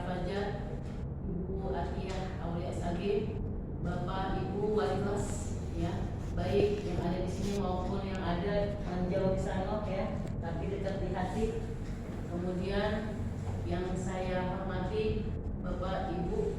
Al-Fajr, Ibu Atiyah Aulia SAG, Bapak Ibu Wali kelas, ya, baik yang ada di sini maupun yang ada jauh di sana, ya, tapi dekat di hati. Kemudian yang saya hormati Bapak Ibu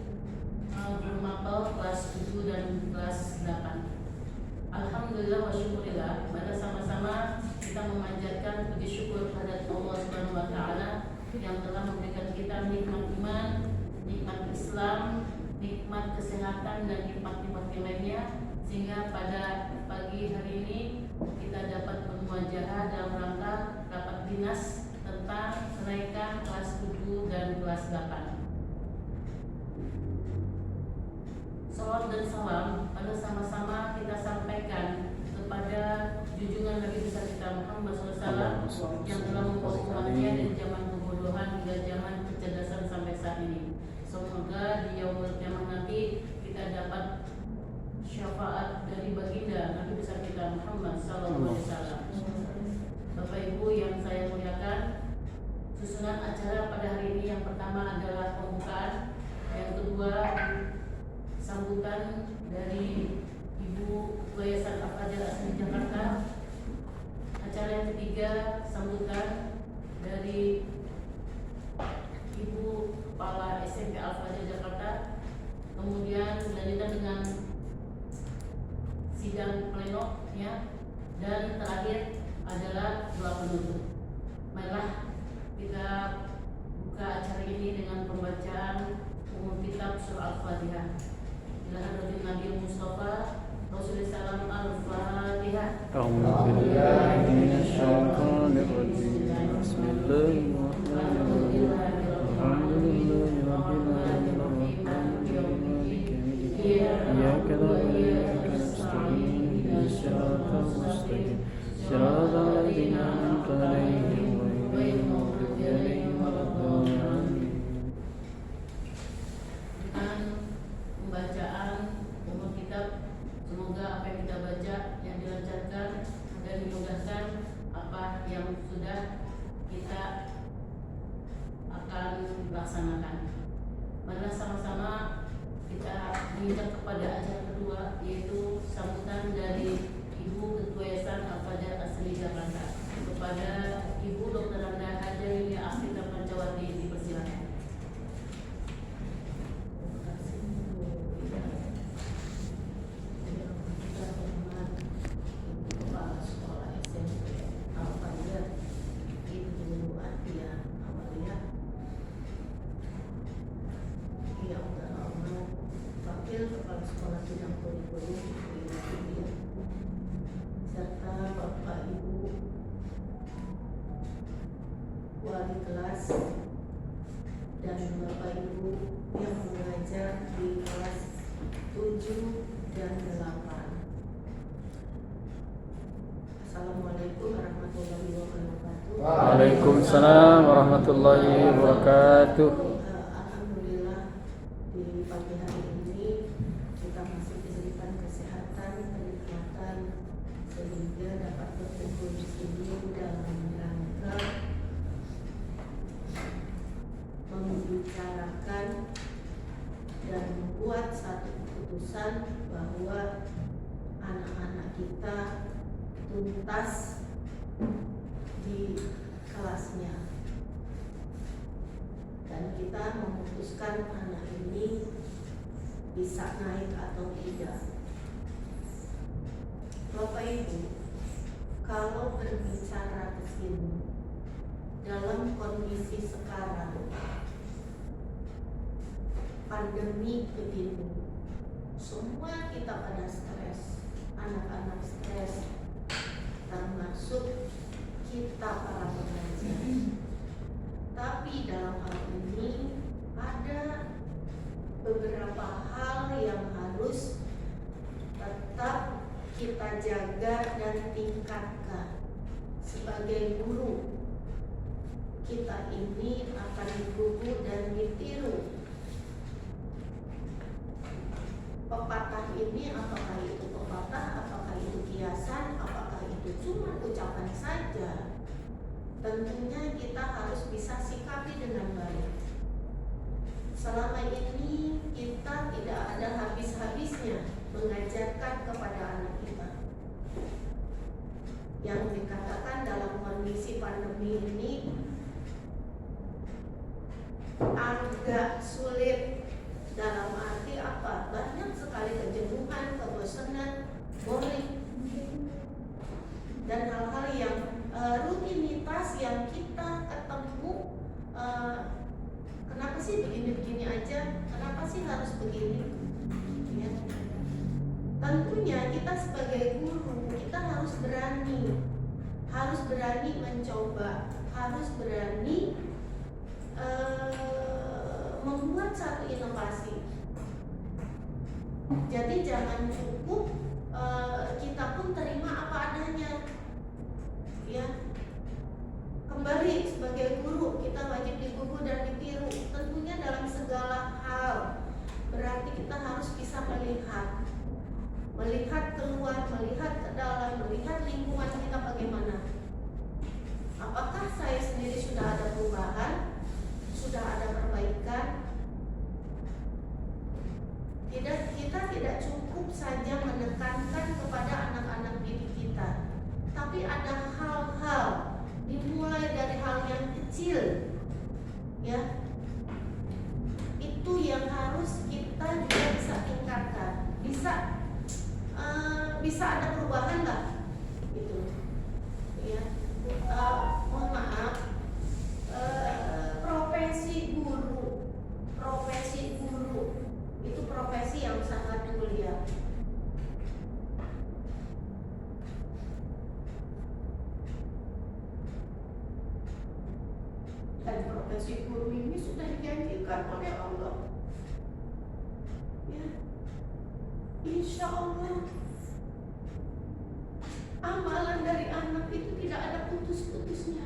guru mapel kelas 7 dan kelas 8. Alhamdulillah wa syukurillah, mari sama-sama kita memanjatkan puji syukur kepada Allah Subhanahu wa taala yang telah memberikan kita nikmat iman, nikmat Islam, nikmat kesehatan dan nikmat-nikmat lainnya, sehingga pada pagi hari ini kita dapat bermuajahah dalam rangka rapat dinas tentang kenaikan kelas 7 dan kelas 8. Salawat dan salam pada sama-sama kita sampaikan kepada junjungan Nabi besar kita Muhammad SAW yang telah membawa umatnya dari zaman kebodohan hingga zaman kecerdasan sampai saat ini. Semoga di yaumul qiyamah nanti kita dapat syafaat dari baginda Nabi besar kita Muhammad SAW. Bapak Ibu yang saya muliakan, susunan acara pada hari ini yang pertama adalah pembukaan, yang kedua sambutan dari Ibu Yayasan Al-Fajr Asri Jakarta. Acara yang ketiga sambutan dari Ibu Kepala SMP Al-Fajr Jakarta. Kemudian dilanjutkan dengan sidang pleno, ya, dan terakhir adalah doa penutup. Marilah kita buka acara ini dengan pembacaan umum kitab surah Al-Fatihah. Ilahadratin Nabi Mustafa Rasulullah SAW. Al-Fatihah. A'udzubillahi minasyaitonirrajim. Bismillahirrahmanirrahim. Alhamdulillahirabbil alamin. Iyyaka na'budu wa iyyaka nasta'in. Ihdinas siratal mustaqim. Siratal ladzina an'amta 'alaihim ghairil maghdubi 'alaihim waladdallin. Pembacaan umum kitab, semoga apa yang kita baca yang dilancarkan dan dimudahkan apa yang sudah kita akan laksanakan. Marilah sama-sama kita menginjak kepada acara kedua, yaitu sambutan dari Ibu Ketua Yayasan Al-Fajr Asri Jakarta. Kepada Ibu Dr. Randa Hajarini Asrita Pancawati, dipersilakan. Kepala Sekolah Bidang Kurikulum serta Bapak Ibu Wali kelas dan Bapak Ibu yang mengajar di kelas 7 dan 8. Assalamualaikum warahmatullahi wabarakatuh. Waalaikumsalam warahmatullahi wabarakatuh. Alhamdulillah, di pagi hari ini kita masih diberikan kesehatan, kenikmatan sehingga dapat berkumpul di sini dalam rangka membicarakan dan membuat satu keputusan bahwa anak-anak kita tuntas di kelasnya, dan kita memutuskan anak ini bisa naik atau tidak. Bapak Ibu, kalau berbicara di sini dalam kondisi sekarang pandemi begini, semua kita pada stres, anak-anak stres, termasuk kita para pengajar. Tapi dalam hal ini ada beberapa hal yang harus tetap kita jaga dan tingkatkan. Sebagai guru, kita ini akan digugu dan ditiru. Pepatah ini, apakah itu pepatah, apakah itu kiasan, apakah itu cuma ucapan saja, tentunya kita harus bisa sikapi dengan baik. selama ini kita tidak ada habis-habisnya mengajarkan kepada anak kita. Yang dikatakan dalam kondisi pandemi ini agak sulit dalam arti apa? Banyak sekali kejenuhan, kebosanan, boring, dan hal-hal yang rutinitas yang kita ketemu. Kenapa sih begini-begini aja? Kenapa sih harus begini? Ya. Tentunya kita sebagai guru kita harus berani mencoba, harus berani membuat satu inovasi. Jadi jangan cukup kita pun terima apa adanya. Ya. Kembali sebagai guru kita wajib digugu dan ditiru tentunya dalam segala hal. Berarti kita harus bisa melihat keluar, melihat ke dalam, melihat lingkungan kita bagaimana. Apakah saya sendiri sudah ada perubahan, sudah ada perbaikan? Kita tidak cukup saja menekankan kepada anak-anak didik kita, tapi ada hal-hal dimulai dari hal yang kecil, ya, itu yang harus kita juga bisa tingkatkan, bisa ada perubahan lah, gitu, ya. Mohon maaf, profesi guru itu profesi yang sangat mulia. Dan profesi guru ini sudah dijanjikan oleh Allah. Ya. Insya Allah amalan dari anak itu tidak ada putus-putusnya.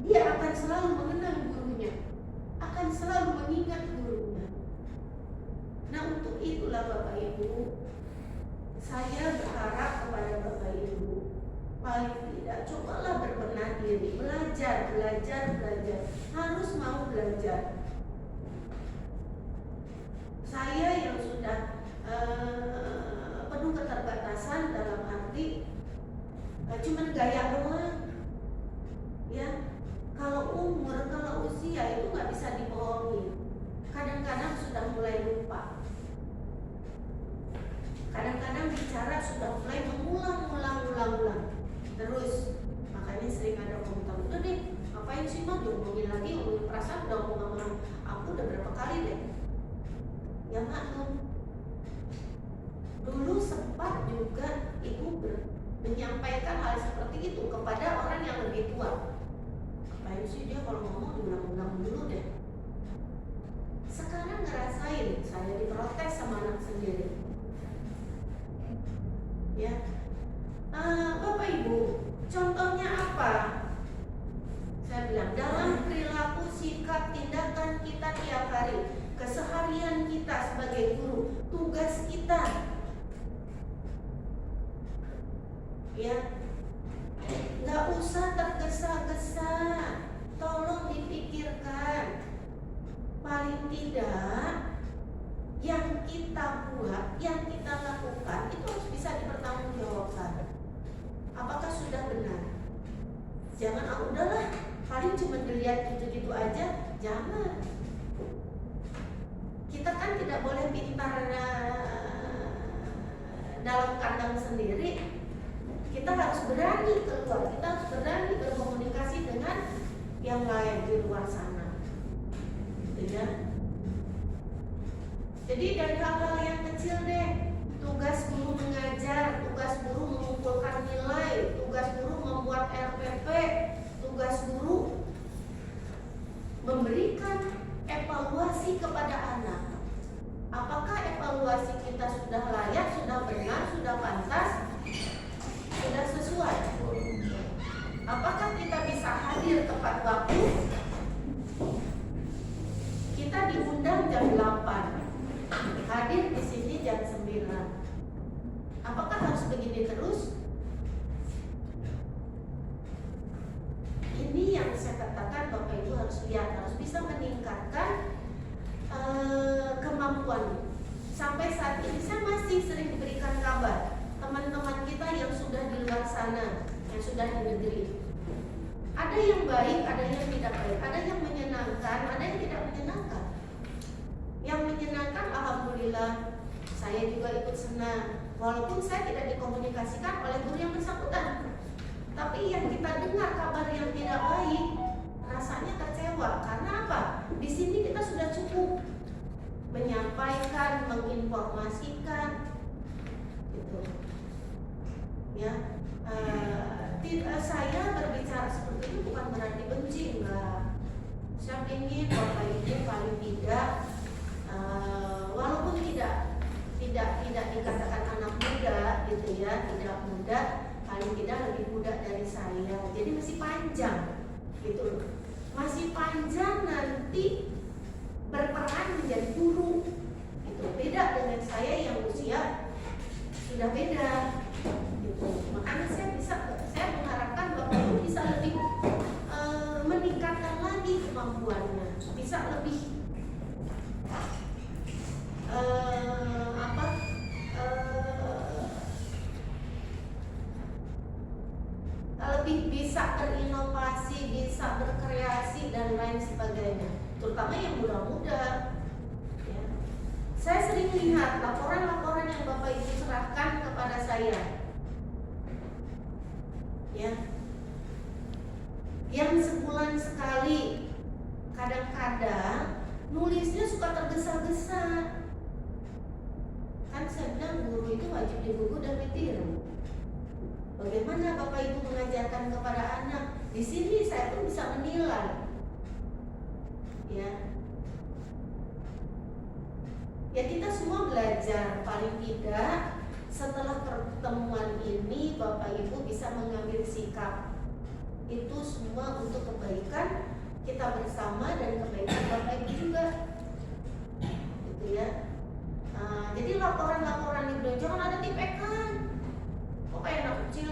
Dia akan selalu mengenang gurunya, akan selalu mengingat gurunya. Nah, untuk itulah Bapak Ibu, saya berharap kepada Bapak Ibu, paling tidak cobalah berbenah diri, belajar, harus mau belajar. Saya yang sudah penuh keterbatasan dalam arti cuma gaya doang, ya. Kalau umur, kalau usia itu nggak bisa dibohongi. Kadang-kadang sudah mulai lupa. Kadang-kadang bicara sudah mulai mengulang. Terus makanya sering ada komentar, udah deh, ngapain sih mah diomongin lagi, ngomongin perasaan udah ngomong aku udah berapa kali deh. Ya maklum. Dulu sempat juga ibu menyampaikan hal seperti itu kepada orang yang lebih tua. Ngapain sih dia kalau ngomong diulang-ulang dulu deh. Sekarang ngerasain saya diprotes sama anak sendiri. Ya, Bapak Ibu, contohnya apa? Saya bilang dalam perilaku, sikap, tindakan kita tiap hari, keseharian kita sebagai guru, tugas kita, ya, nggak usah tergesa-gesa, tolong dipikirkan. Paling tidak yang kita buat, yang kita lakukan itu harus bisa dipertanggungjawabkan. Apakah sudah benar? Jangan udahlah, paling cuma dilihat gitu-gitu aja. Jangan. Kita kan tidak boleh pintar dalam kandang sendiri. Kita harus berani keluar, kita harus berani berkomunikasi dengan yang lain di luar sana. Ya. Jadi dari hal-hal yang kecil deh, tugas guru mengajar, tugas guru mengumpulkan nilai, tugas guru membuat RPP, tugas guru memberikan evaluasi kepada anak. Apakah evaluasi kita sudah layak, sudah benar, sudah pantas, sudah sesuai? Apakah kita bisa hadir tepat waktu? Kita diundang jam 8, hadir di sini jam 9. Apakah harus begini terus? Ini yang saya katakan Bapak Ibu harus lihat, harus bisa meningkatkan kemampuan. Sampai saat ini saya masih sering diberikan kabar teman-teman kita yang sudah di luar sana, yang sudah di negeri. Ada yang baik, ada yang tidak baik, ada yang menyenangkan, ada yang tidak menyenangkan. Yang menyenangkan alhamdulillah saya juga ikut senang, walaupun saya tidak dikomunikasikan oleh guru yang bersangkutan. Tapi yang kita dengar kabar yang tidak baik, rasanya kecewa. Karena apa? Di sini kita sudah cukup menyampaikan, menginformasikan, gitu. Ya, saya berbicara seperti itu bukan berarti benci, enggak. Saya ingin Bapak Ibu paling tidak, walaupun tidak dikatakan anak muda, gitu ya, tidak muda, paling tidak lebih muda dari saya. Jadi masih panjang, gitu. Masih panjang nanti berperan menjadi guru, gitu. Beda dengan saya yang usia sudah beda, gitu. Makanya saya mengharapkan Bapak Ibu bisa lebih meningkatkan lagi kemampuannya, bisa lebih lebih bisa berinovasi, bisa berkreasi dan lain sebagainya, terutama yang muda-muda. Ya. Saya sering lihat laporan-laporan yang Bapak Ibu serahkan kepada saya, ya, yang sebulan sekali, kadang-kadang nulisnya suka tergesa-gesa. Kan saya bilang guru itu wajib digugu dan ditiru. Bagaimana Bapak Ibu mengajarkan kepada anak? Di sini saya pun bisa menilai. Ya. Ya, kita semua belajar, paling tidak setelah pertemuan ini Bapak Ibu bisa mengambil sikap. Itu semua untuk kebaikan kita bersama dan kebaikan Bapak Ibu juga. Gitu ya. Jadi laporan-laporan itu jangan ada tipekan. Kok kayak anak kecil?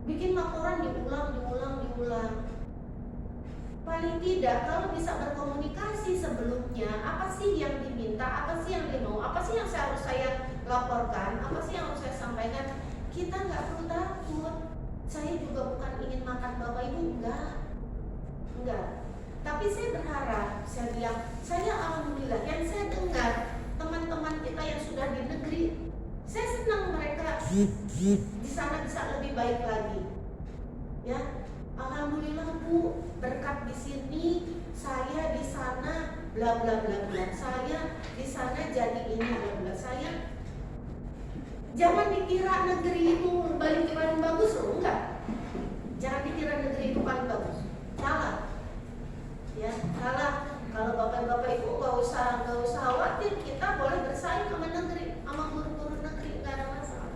Bikin laporan diulang. Paling tidak kalau bisa berkomunikasi sebelumnya, apa sih yang diminta, apa sih yang dimau, apa sih yang harus saya laporkan, apa sih yang harus saya sampaikan. Kita nggak perlu takut. Saya juga bukan ingin makan Bapak Ibu, enggak. Tapi saya berharap, saya alhamdulillah yang saya dengar teman-teman kita yang sudah di negeri, saya senang mereka di sana bisa lebih baik lagi. Ya, alhamdulillah Bu, berkat di sini, saya di sana bla bla bla bla, saya di sana jadi ini bla bla. Saya jangan dikira negeri itu paling bagus loh, enggak. Jangan dikira negeri itu paling bagus, salah. Ya, salah. Kalau bapak-bapak ibu nggak usah khawatir, kita boleh bersaing sama negeri, sama guru-guru negeri, nggak ada masalah.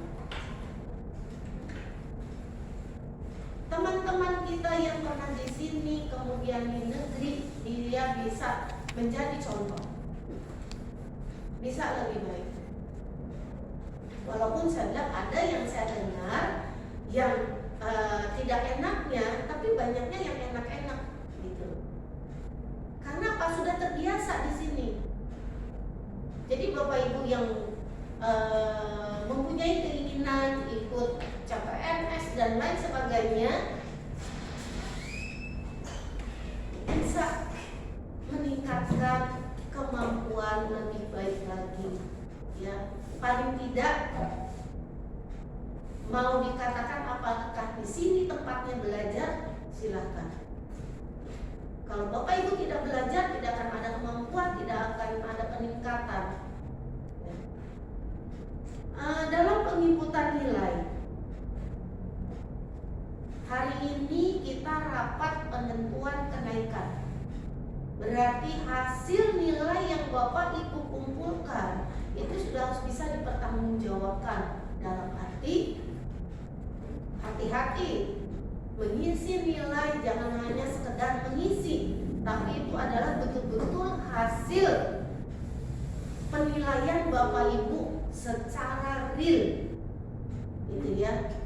Teman-teman kita yang pernah di sini kemudian di negeri, dia bisa menjadi contoh, bisa lebih baik. Walaupun saya bilang ada yang saya dengar yang tidak enaknya, tapi banyaknya yang enak-enak. Karena apa? Sudah terbiasa di sini. Jadi Bapak Ibu yang mempunyai keinginan ikut CPNS dan lain sebagainya bisa meningkatkan kemampuan lebih baik lagi. Ya, paling tidak mau dikatakan apakah di sini tempatnya belajar, silakan. Kalau Bapak Ibu tidak belajar, tidak akan ada kemampuan, tidak akan ada peningkatan. Ya. Dalam penginputan nilai, hari ini kita rapat penentuan kenaikan. Berarti hasil nilai yang Bapak Ibu kumpulkan itu sudah harus bisa dipertanggungjawabkan. Dalam arti hati-hati. Mengisi nilai jangan hanya sekedar mengisi, tapi itu adalah betul-betul hasil penilaian Bapak Ibu secara real, gitu ya.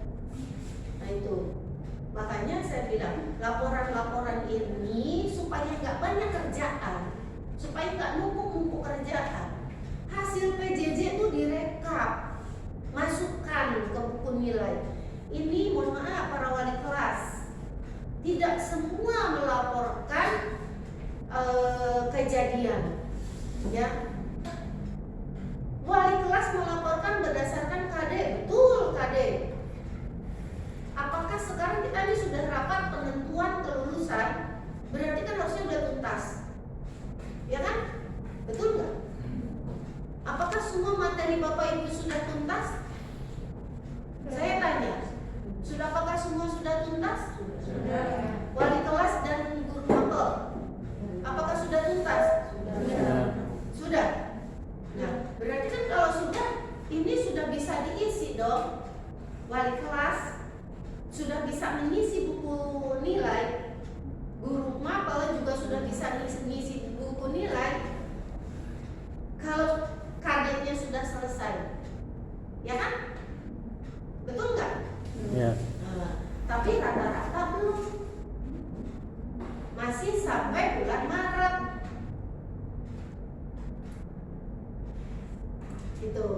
Nah itu, makanya saya bilang laporan-laporan ini supaya nggak banyak kerjaan, supaya nggak numpuk kerjaan, hasil PJJ itu direkap, masukkan ke buku nilai. Ini mohon maaf para wali kelas, tidak semua melaporkan kejadian, ya. Wali kelas melaporkan berdasarkan KD, betul KD. Apakah sekarang kita ini sudah rapat penentuan kelulusan? Berarti kan harusnya sudah tuntas, ya kan? Betul nggak? Apakah semua materi Bapak Ibu sudah tuntas? Saya tanya, apakah semua sudah tuntas? Sudah. Wali kelas dan guru mapel, apakah sudah tuntas? Sudah. Nah, berarti kan kalau sudah, ini sudah bisa diisi dong. Wali kelas sudah bisa mengisi buku nilai, guru mapel juga sudah bisa mengisi buku nilai. Kalau KD-nya sudah selesai, ya kan? Betul nggak? Ya. Nah, tapi rata-rata belum, masih sampai bulan Maret. Gitu.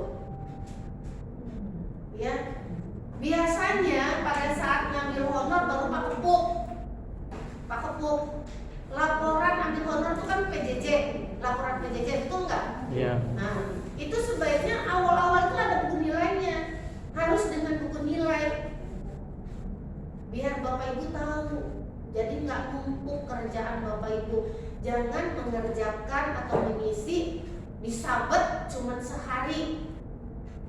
Ya. Biasanya pada saat ngambil honor baru Pak Kepuk. Laporan ambil honor itu kan PJJ, laporan PJJ, betul nggak? Iya. Nah, itu sebaiknya awal-awal itu ada buku nilainya, harus dengan buku nilai, biar Bapak Ibu tahu. Jadi nggak numpuk kerjaan Bapak Ibu. Jangan mengerjakan atau mengisi disabet cuma sehari,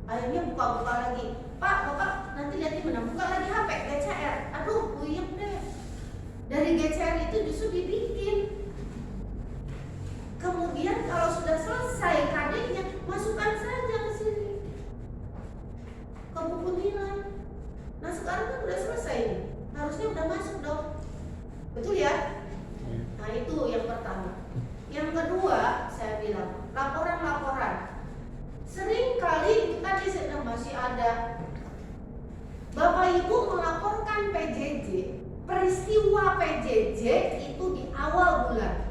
akhirnya buka-buka lagi. Pak, Bapak nanti lihat mana buka lagi HP GCR. Aduh, puyeng deh. Dari GCR itu justru dibikin. Kemudian kalau sudah selesai KD-nya, masukkan saja ke sini, ke buku nilai. Nah sekarang kan udah selesai nih, harusnya udah masuk dong. Betul ya? Nah itu yang pertama. Yang kedua, saya bilang laporan-laporan. Sering kali itu tadi sedang masih ada Bapak Ibu melaporkan PJJ, peristiwa PJJ itu di awal bulan.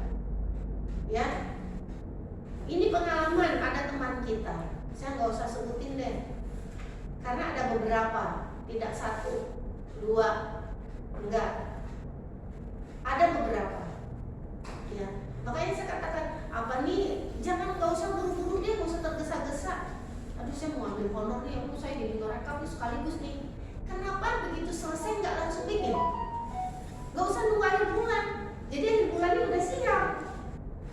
Ya, ini pengalaman ada teman kita. Saya nggak usah sebutin deh, karena ada beberapa, tidak satu, dua, enggak, ada beberapa. Ya, makanya saya katakan apa nih, jangan nggak usah buru-buru deh, nggak usah tergesa-gesa. Aduh, saya mau ambil honor nih, aku saya jadi ngerekap nih sekaligus nih. Kenapa begitu selesai nggak langsung bikin? Nggak usah nunggu akhir bulan. Jadi akhir bulan ini udah siap.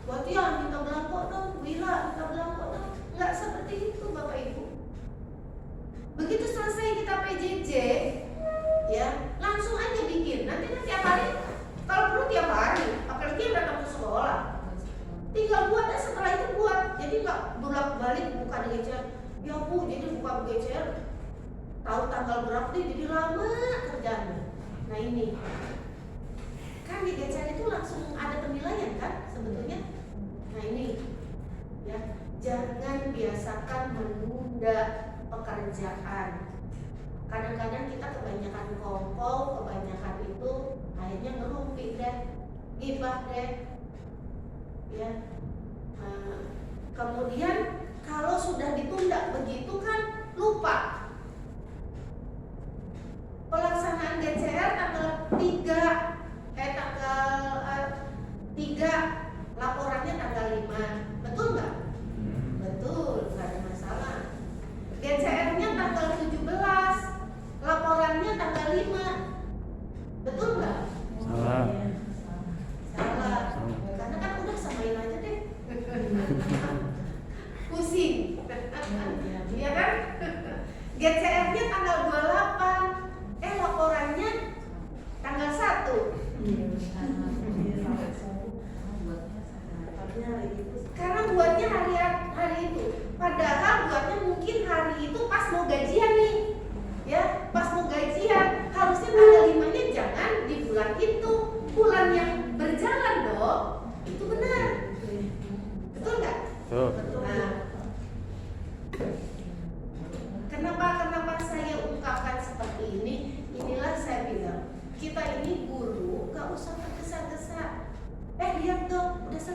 Buat ya minta belangko dong, Wila minta belangko dong. Nggak seperti itu Bapak Ibu. Begitu selesai kita PJJ, ya langsung aja bikin. Nanti kan tiap hari, kalau perlu tiap hari, apalagi yang datang ke sekolah, tinggal buat aja setelah itu buat. Jadi nggak bolak-balik buka di GCR. Ya Bu, jadi buka GCR, tahu tanggal berapa nih, jadi lama kerjaannya. Nah ini kan di GCR itu langsung ada penilaian kan sebetulnya. Nah ini ya, jangan biasakan menunda pekerjaan. Kadang-kadang kita kebanyakan kompol, kebanyakan itu akhirnya ngerumpi deh, gibah deh, ya. Kemudian kalau sudah ditunda begitu kan lupa. Pelaksanaan GCR tanggal 3, laporannya tanggal 5, betul nggak? Betul, nggak ada masalah. GCR-nya tanggal 17, laporannya tanggal 5, betul nggak? Salah. Salah, karena kan udah samain aja deh. Pusing, iya kan? GCR-nya tanggal 28, laporannya tanggal 1. Karena buatnya hari itu, padahal buatnya mungkin hari itu pas mau gajian nih, ya pas mau gajian harusnya tanggal 5-nya jangan di bulan itu, bulan yang berjalan dong, itu benar, betul nggak? Betul. Nah, kenapa saya ungkapkan seperti ini? Inilah saya bilang, kita ini guru gak usah tergesa-gesa.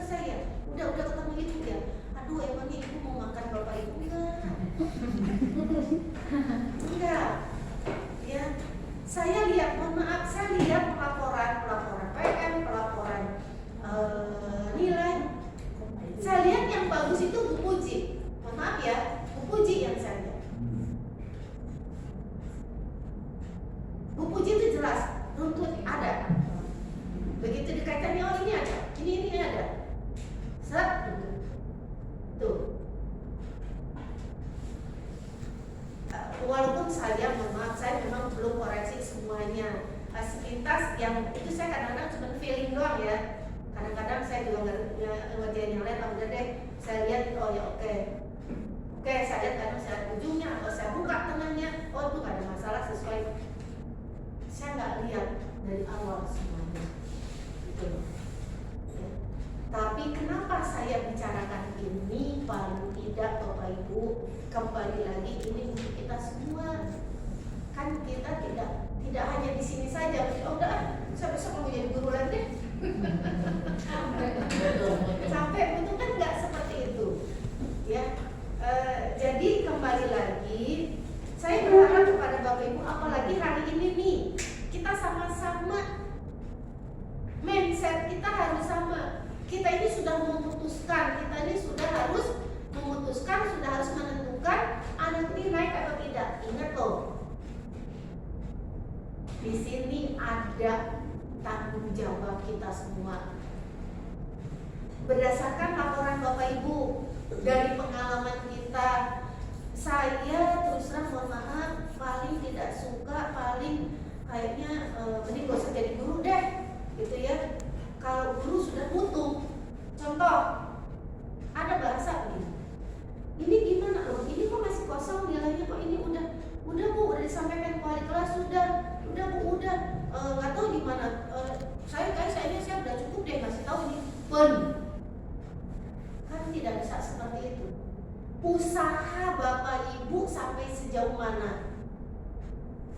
saya, udah ketemu ibu ya. Aduh, emangnya ibu mau makan bapak ibu enggak? Ya, saya lihat, mohon maaf, saya lihat pelaporan PM, pelaporan nilai. Saya lihat yang bagus itu Bu Puji. Mohon maaf ya, Bu Puji yang saya lihat. Bu Puji itu jelas, runtut ada. Begitu dikaitkannya, oh ini ada, ini ada. Set, tuh. Walaupun saya, mohon maaf, saya memang belum koreksi semuanya. Sepintas yang itu saya kadang-kadang cuma feeling doang ya. Kadang-kadang saya juga ngerjain yang lain, udah deh, saya lihat, oh ya oke, saya lihat kadang saya lihat ujungnya atau saya buka tengahnya, oh itu gak ada masalah sesuai. Saya nggak lihat dari awal semuanya, gitu. Ya. Tapi kenapa saya bicarakan ini? Paling tidak Bapak Ibu, kembali lagi ini untuk kita semua. Kan kita tidak hanya di sini saja. Oh udah, saya besok mau jadi guru lagi deh. Sampai itu kan nggak seperti itu, ya. Jadi kembali lagi, saya berharap kepada Bapak Ibu, apalagi hari ini nih, kita sama-sama mindset kita harus sama. Kita ini sudah memutuskan, kita ini sudah harus memutuskan, sudah harus menentukan anak ini naik atau tidak. Ingat loh, di sini ada tanggung jawab kita semua. Berdasarkan laporan Bapak Ibu, dari pengalaman kita, saya terus terang mohon maaf, paling tidak suka, paling kayaknya mending gak usah jadi guru deh, gitu ya. Kalau guru sudah butuh, contoh, ada bahasa begini, ini gimana loh, ini kok masih kosong nilainya, kok ini udah Bu, udah disampaikan ke wali kelas, udah Bu, nggak tahu gimana, saya udah cukup deh kasih tahu ini, kan tidak bisa seperti itu. Usaha Bapak Ibu sampai sejauh mana?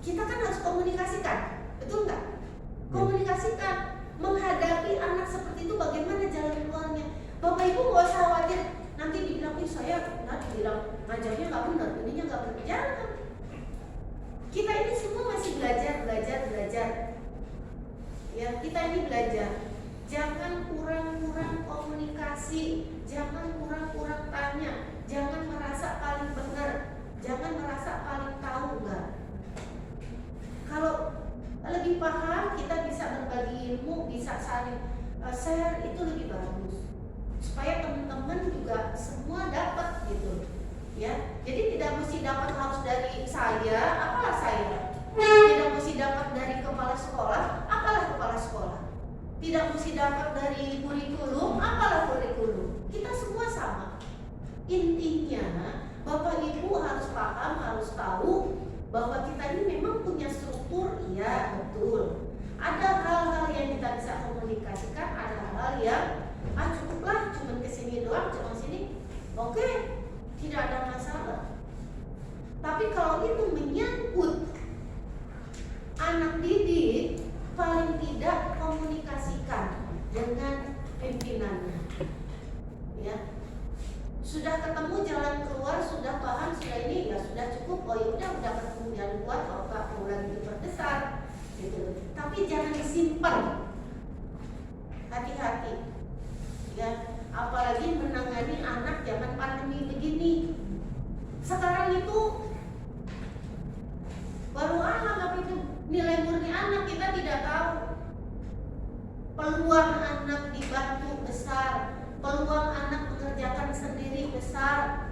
Kita kan harus komunikasikan, betul nggak? Komunikasikan, menghadapi anak seperti itu bagaimana jalan keluarnya. Bapak Ibu nggak usah khawatir nanti dibilang saya nanti bilang ngajarnya nggak benar, ininya nggak benar. Jangan. Kita ini semua masih belajar. Ya, kita ini belajar. Jangan kurang-kurang komunikasi, jangan kurang-kurang tanya, jangan merasa paling benar, jangan merasa paling tahu enggak. Kalau lebih paham, kita bisa berbagi ilmu, bisa saling share, itu lebih bagus. Supaya teman-teman juga semua dapat gitu. Ya, jadi tidak mesti dapat harus dari saya, apalah saya. Tidak mesti dapat dari kepala sekolah, apalah kepala sekolah. Tidak mesti dapat dari kurikulum, apalah kurikulum. Kita semua sama. Intinya, Bapak Ibu harus paham, harus tahu bahwa kita ini memang punya struktur, iya betul. Ada hal-hal yang kita bisa komunikasikan, ada hal-hal yang cukuplah, cuma kesini doang, cuma sini, oke, tidak ada masalah. Tapi kalau itu menyangkut anak didik, paling tidak komunikasikan dengan pimpinannya. Ya, sudah ketemu jalan keluar, sudah paham, sudah ini, ya sudah cukup. Oh ya udah ketemu jalan keluar, kalau nggak perlu lagi diperbesar, gitu. Tapi jangan disimpan. Hati-hati, ya. Apalagi menangani anak zaman pandemi begini. Sekarang itu baru anak itu nilai murni anak kita tidak tahu. Peluang anak dibantu besar, peluang anak mengerjakan sendiri besar,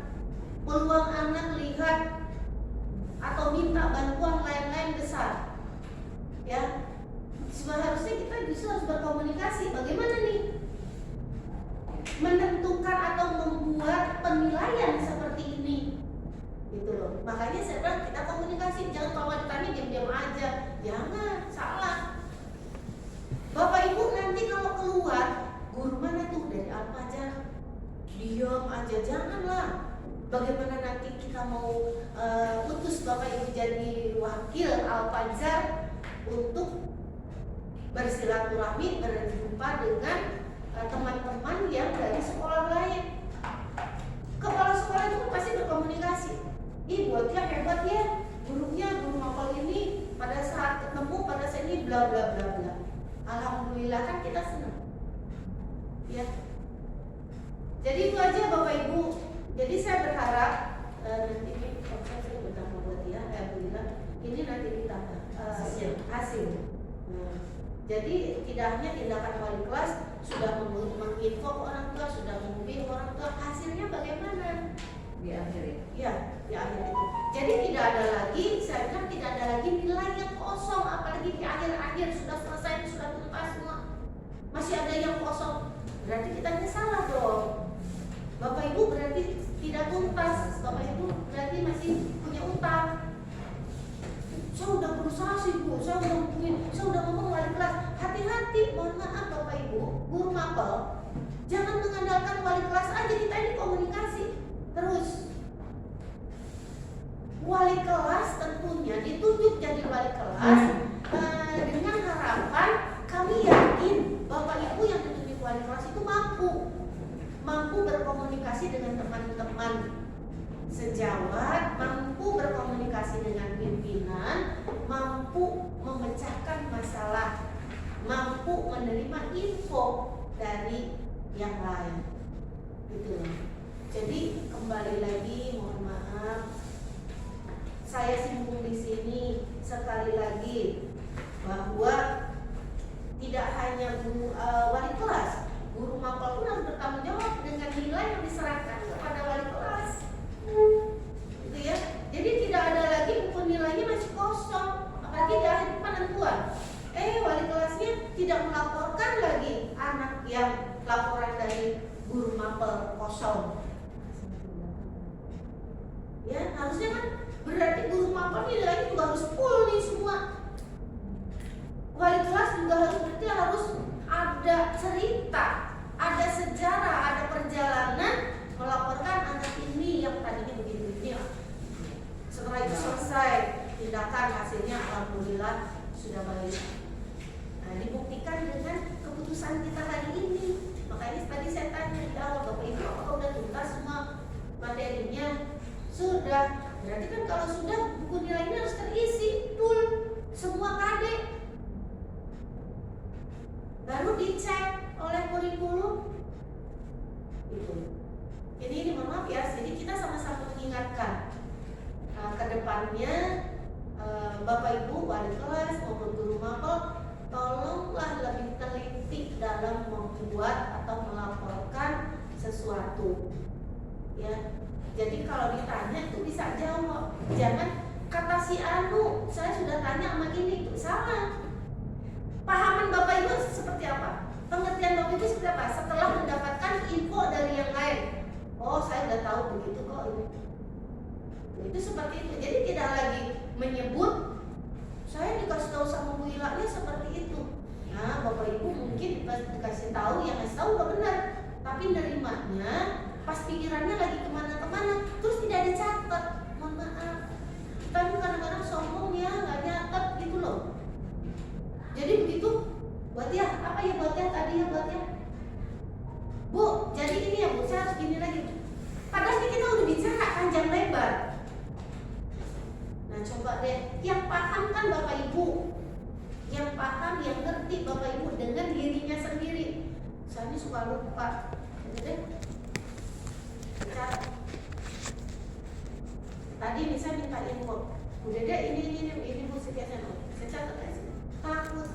peluang anak lihat atau minta bantuan lain-lain besar. Ya, seharusnya kita justru harus berkomunikasi. Bagaimana nih menentukan atau membuat penilaian seperti ini, gitu loh. Makanya saya bilang kita komunikasi, jangan kalau ditanya diam-diam aja, jangan, salah. Bapak Ibu nanti kalau keluar, guru mana tuh dari Al-Fajar, diam aja, janganlah. Bagaimana nanti kita mau utus Bapak Ibu jadi wakil Al-Fajar untuk bersilaturahmi, berjumpa dengan teman-teman yang dari sekolah lain. Kepala sekolah itu pasti berkomunikasi. Ih, buatnya hebat ya, gurunya, guru mapel ini pada saat ketemu pada saat ini bla bla bla bla. Alhamdulillah kan kita senang. Ya. Jadi itu aja Bapak Ibu. Jadi saya berharap nanti ini saya sudah buat ya, alhamdulillah ini nanti ditambah hasil. Nah, jadi tidak hanya tindakan wali kelas sudah menginfo orang tua, sudah membimbing orang tua, hasilnya bagaimana? Di akhir itu. Ya, di akhir itu. Jadi tidak ada lagi, saya bilang tidak ada lagi nilai yang kosong, apalagi di akhir-akhir sudah selesai, sudah tuntas semua, masih ada yang kosong. Berarti kita salah dong. Bapak Ibu berarti tidak tuntas, Bapak Ibu berarti masih punya utang. Saya udah berusaha sih Bu, saya udah mungkin, saya udah ngomong wali kelas, hati-hati, mohon maaf Bapak Ibu, guru mapel, jangan mengandalkan wali kelas aja, kita ini komunikasi terus. Wali kelas tentunya ditunjuk jadi wali kelas dengan harapan kami yakin Bapak Ibu yang ditunjuk wali kelas itu mampu berkomunikasi dengan teman-teman sejawat, mampu berkomunikasi dengan pimpinan, mampu memecahkan masalah, mampu menerima info dari yang lain. Gitu. Jadi kembali lagi, mohon maaf, saya singgung di sini sekali lagi bahwa tidak hanya guru wali kelas, guru mapel pun harus bertanggung jawab dengan nilai yang diserahkan kepada wali kelas. Gitu ya. Jadi tidak ada lagi buku nilainya masih kosong, apalagi di akhir penentuan. Wali kelasnya tidak melaporkan lagi anak yang laporan dari guru mapel kosong. Ya, harusnya kan berarti guru mapel nilainya juga harus full nih semua. Wali kelas juga harus ada cerita, ada sejarah, ada perjalanan melaporkan anak ini yang tadinya begini-begini. Setelah itu selesai tindakan, hasilnya alhamdulillah sudah baik. Nah, dibuktikan dengan keputusan kita hari ini. Makanya tadi saya tanya di awal, Bapak Ibu apakah sudah tuntas semua materinya? Sudah. Berarti kan kalau sudah, buku nilainya harus terisi full semua KD. Baru dicek oleh kurikulum. Itu. Jadi ini mohon maaf ya, jadi kita sama-sama mengingatkan ke depannya Bapak Ibu wali kelas maupun guru mapel, tolonglah lebih teliti dalam membuat atau melaporkan sesuatu. Ya. Jadi kalau ditanya itu bisa jawab. Jangan kata si Anu, saya sudah tanya sama ini, itu salah. Pahaman Bapak Ibu seperti apa? Pengertian Bapak Ibu seperti apa? Setelah mendapatkan info dari yang lain. Oh, saya udah tahu begitu kok ini. Itu seperti itu. Jadi tidak lagi menyebut saya dikasih tahu sama Bu Ilanya seperti itu. Nah, Bapak Ibu mungkin dikasih tahu, yang ngasih tahu udah benar, tapi nerimanya pas pikirannya lagi kemana-kemana, terus tidak dicatat. Mohon maaf, kita kadang-kadang sombong ya, nggak nyatet gitu loh. Jadi begitu, buat ya apa ya buat ya tadi ya buat ya, Bu, jadi ini ya Bu, saya harus gini lagi. Padahal ini kita udah bicara panjang lebar. Nah coba deh, yang paham kan Bapak Ibu, yang paham, yang ngerti Bapak Ibu dengan dirinya sendiri. Saya ini suka lupa. Jadi deh, tadi nih saya minta info, Bu Dede ini Bu sekian saya catat aja. Takut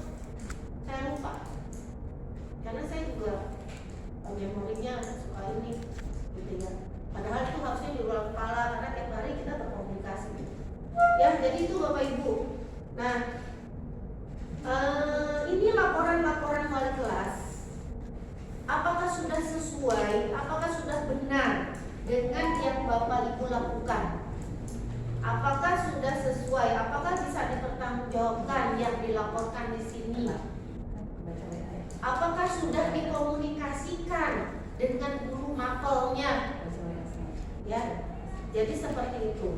saya lupa, karena saya juga memorinya suka ini, gitu ya. Padahal itu harusnya di luar kepala, karena tiap hari kita berkomunikasi. Ya, jadi itu Bapak Ibu. Nah, ini laporan-laporan wali kelas. Apakah sudah sesuai? Apakah sudah benar dengan yang Bapak Ibu lakukan? Apakah sudah sesuai? Apakah bisa dipertanggungjawabkan yang dilaporkan di sini? Apakah sudah dikomunikasikan dengan guru mapelnya? Ya, jadi seperti itu.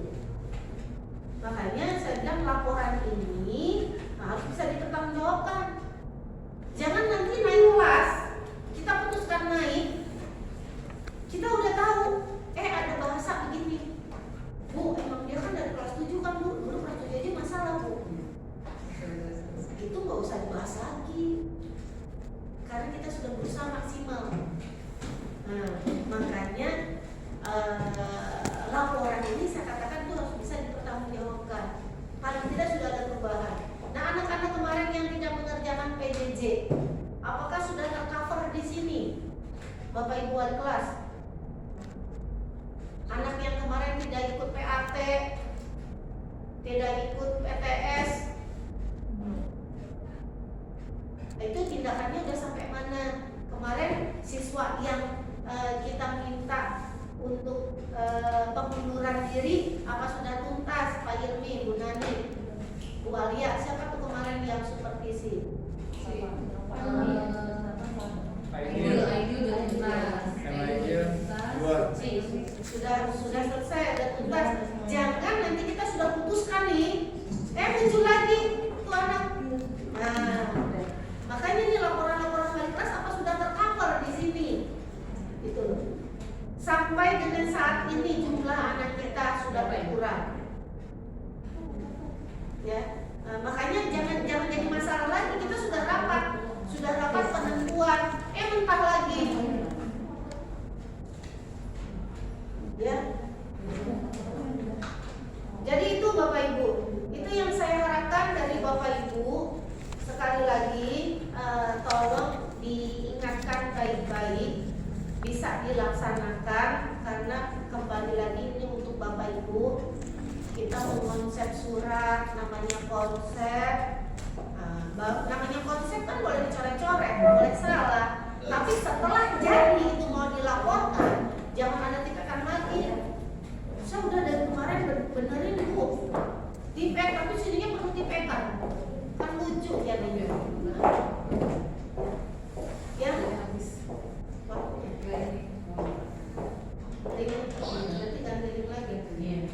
Makanya saya bilang laporan ini harus bisa dipertanggungjawabkan. Jangan nanti naik kelas, kita putus itu nggak usah dibahas lagi karena kita sudah berusaha maksimal. Nah, makanya laporan ini saya katakan itu harus bisa dipertanggungjawabkan. Paling tidak sudah ada perubahan. Nah, anak-anak kemarin yang tidak mengerjakan PJJ, apakah sudah tercover di sini, Bapak Ibu wali kelas? Anak yang kemarin tidak ikut PAT, tidak ikut PTS, itu tindakannya udah sampai mana? Kemarin siswa yang kita minta untuk pengunduran diri, apa sudah tuntas? Pak Irmi, Bu Nani, Bu Alia, siapa tuh kemarin yang supervisi? Sudah selesai, sudah tuntas. Jangan nanti kita sudah putuskan nih, muncul lagi tuh anak. Nah, makanya nih laporan-laporan wali kelas apa sudah tercover di sini, gitu loh. Sampai dengan saat ini jumlah anak kita sudah berkurang, ya. Makanya jangan jadi masalah lagi. Kita sudah rapat penentuan, mentah lagi, ya. Jadi itu Bapak Ibu, itu yang saya harapkan dari Bapak Ibu. Sekali lagi tolong diingatkan baik-baik, bisa dilaksanakan, karena kembali lagi ini untuk Bapak Ibu. Kita mengonsep surat, namanya konsep. Namanya konsep kan boleh dicoret-coret, boleh salah. Tapi setelah jadi itu mau dilaporkan, jangan ada tipekan lagi. Saya udah dari kemarin benerin Bu, tipek tapi sininya perlu tipekan, kan lucu ya nih. Ya habis waktunya. Nanti ganti link lagi. Iya.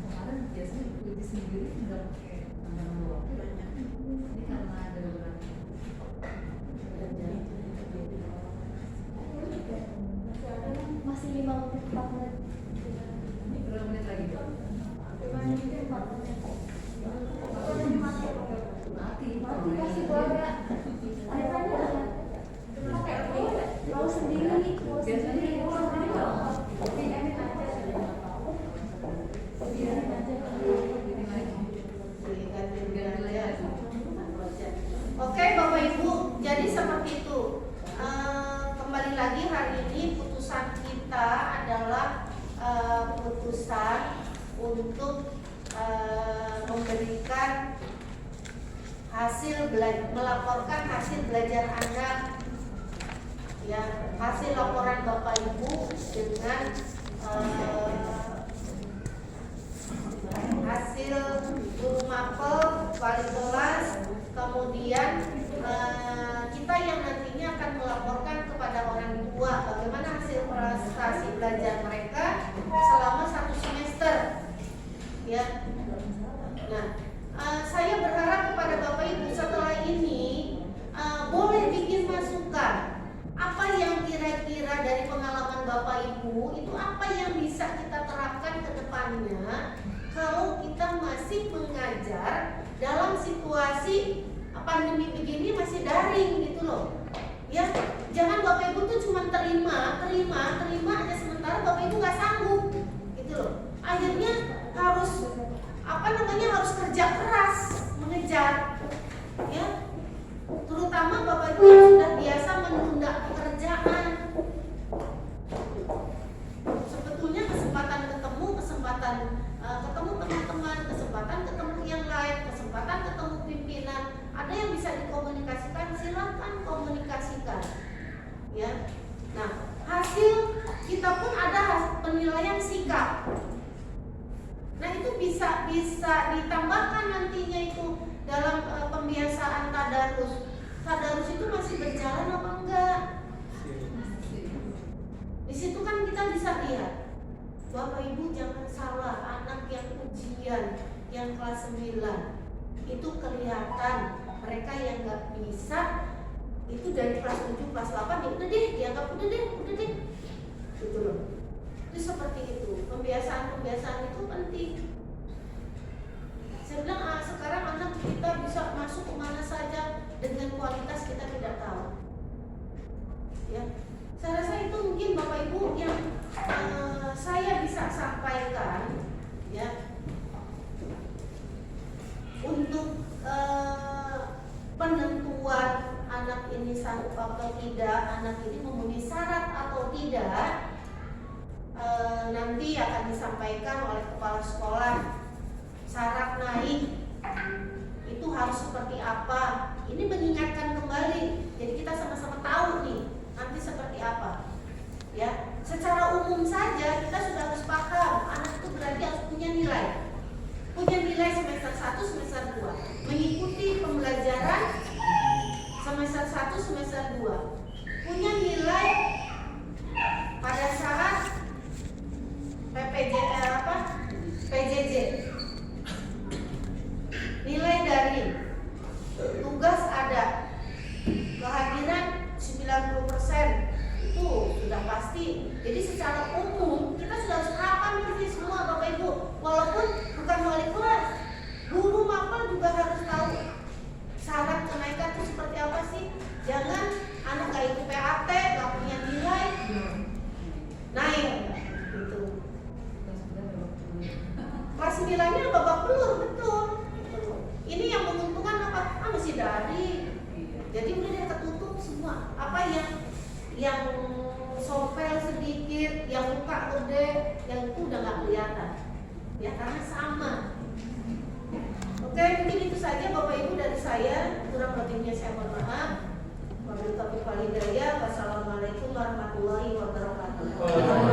Kemarin biasanya ikuti sendiri nggak pakai tanggal waktu banyak. Ini karena ada beberapa. Masih 5 menit 4 menit. Ini berapa menit lagi? 5 menit 4 menit. Mati kasih keluarga. Ayah mau sendiri, Oke Bapak Ibu, jadi seperti itu. Kembali lagi hari ini putusan kita adalah putusan untuk memberikan melaporkan hasil belajar anak, ya, hasil laporan Bapak Ibu dengan hasil guru mapel, wali kelas, kemudian kita yang nantinya akan melaporkan kepada orang tua bagaimana hasil prestasi belajar mereka selama 1 semester, ya. Nah, saya berharap kepada Bapak Ibu setelah ini boleh bikin masukan. Apa yang kira-kira dari pengalaman Bapak Ibu itu apa yang bisa kita terapkan ke depannya kalau kita masih mengajar dalam situasi pandemi begini masih daring gitu loh. Ya, jangan Bapak Ibu tuh cuma terima aja sementara Bapak Ibu nggak sanggup gitu loh. Akhirnya harus harus kerja keras mengejar, ya. Terutama Bapak Ibu yang sudah biasa menunda pekerjaan. Sebetulnya kesempatan ketemu teman-teman, kesempatan ketemu yang lain, kesempatan ketemu pimpinan, ada yang bisa dikomunikasikan, silakan komunikasikan, ya. Nah, hasil kita pun ada penilaian sikap. Nah, itu bisa ditambahkan nantinya itu dalam pembiasaan tadarus. Tadarus itu masih berjalan apa enggak? Di situ kan kita bisa lihat. Bapak Ibu jangan salah, anak yang ujian yang kelas 9 itu kelihatan mereka yang nggak bisa itu dari kelas 7, kelas 8 ya udah deh, dianggap udah deh gitu loh. Itu seperti itu. Pembiasaan itu penting. Saya Saya bilang sekarang anak kita bisa masuk kemana saja dengan kualitas kita tidak tahu. Ya, saya rasa itu mungkin Bapak Ibu yang saya bisa sampaikan, ya, untuk penentuan anak ini sanggup atau tidak, anak ini memenuhi syarat atau tidak, nanti akan disampaikan oleh kepala sekolah. Syarat naik itu harus seperti apa? Ini mengingatkan kembali. Jadi kita sama-sama tahu nih nanti seperti apa. Ya, secara umum saja kita sudah harus paham anak itu berarti harus punya nilai. Punya nilai semester 1, semester 2. Mengikuti pembelajaran semester 1, semester 2. Punya nilai pada saat PJJ. Nilai dari tugas ada, kehadiran 90% itu sudah pasti. Jadi secara umum kita sudah harus hafal ini semua Bapak Ibu. Walaupun bukan wali kelas, guru mapel juga harus tahu syarat kenaikan itu seperti apa sih. Jangan anak gak ikut PAT, gak punya nilai, naik gitu. Kelas 9-nya babak belur, betul. Ini yang menguntungkan apa? Masih dari. Jadi udah dia ketutup semua. Apa yang sopel sedikit, yang muka gede, yang itu udah nggak kelihatan. Ya karena sama. Oke, mungkin itu saja Bapak Ibu dari saya. Kurang lebihnya saya mohon maaf. Wabillahi taufiq wal hidayah. Wassalamualaikum warahmatullahi wabarakatuh.